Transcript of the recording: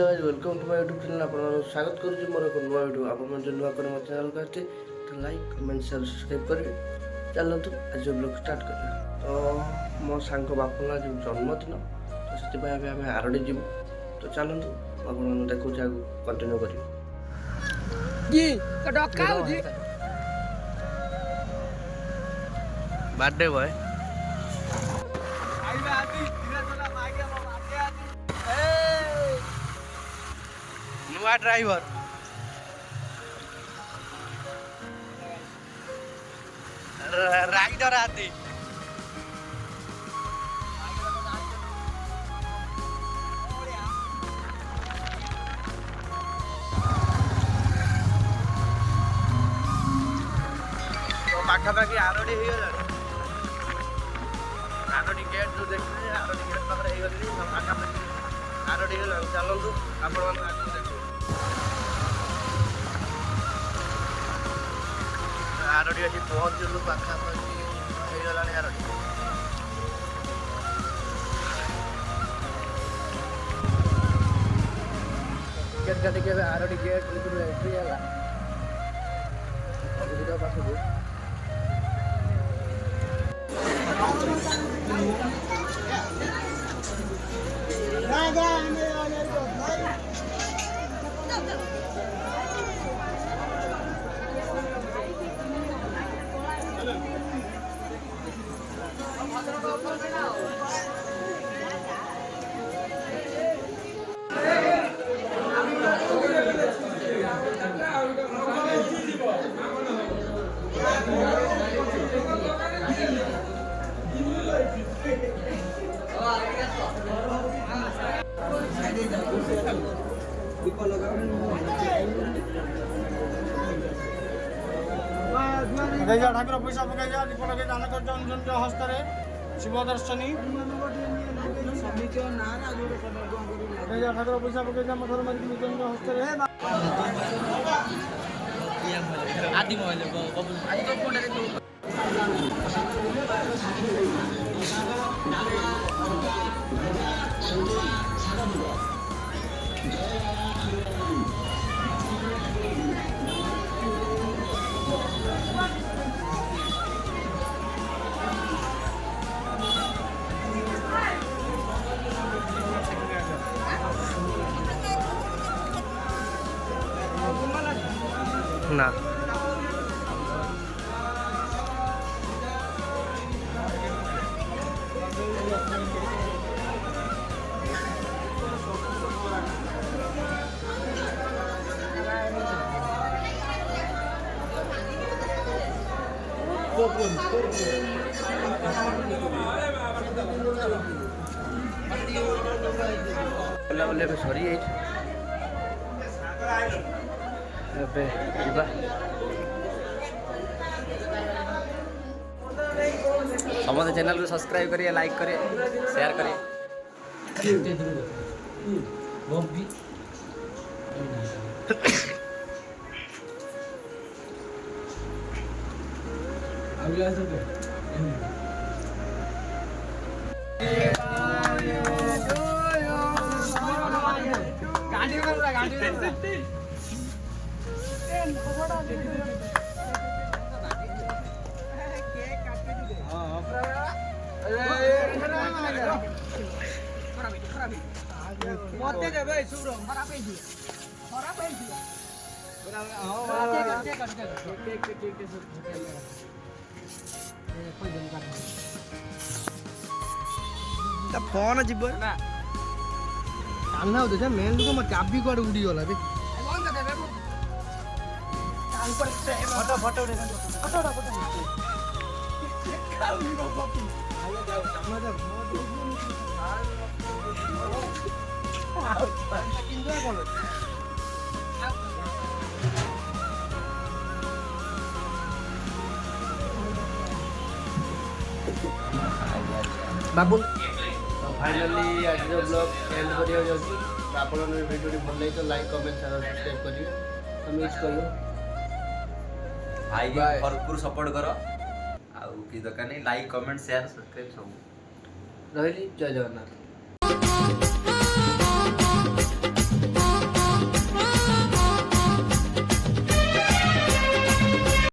Hello guys welcome to my YouTube channel आपन स्वागत करूँ मोर एक नुआ वीडियो आपन जो नुआ कर मो चैनल को आते तो लाइक कमेंट शेयर सब्सक्राइब करेंगे। चलतु आज ब्लॉग स्टार्ट करिया। तो मो सांग बापूला जो जन्मदिन तो से आम आरडी जीवु तो चलतु आपन देखो आगु कंटिन्यू करियो। बर्थडे बॉय नुआ ड्राइवर राइडर आती तो पाखापाखि आरडी आरडी गेट जो देखते आरडी गेट पाखे पाखापाखि आरडी चलतु आपण देखो आरडी अच्छी पहुँचलु पाखापाखि होगला आरडी टिकेट काटिक आरडी गेट एंट्री है पाखक ठाकुर पैसा पकड़ दीप लगे दान कर हस्तर शिव दर्शनी ठाकुर पैसा पकड़ मथर मारिक निज हस्तर ना बोले सरी समस्त चैनल को सब्सक्राइब करिए, लाइक करिए, शेयर करिए। फोन जीव कान्हा होते मेन लोक मो चाबी कौन उड़ी गला बे फोटो फोटो बाबू फाइनली आज ब्लॉग एंड करिया जाउची आपन वीडियो भल लगे तो लाइक कमेंट सब्सक्राइब करिए तो मिस करू भाई भरपूर सपोर्ट करो आउ की दरकार नहीं लाइक कमेंट शेयर सब्सक्राइब सब रही जय जगन्नाथ।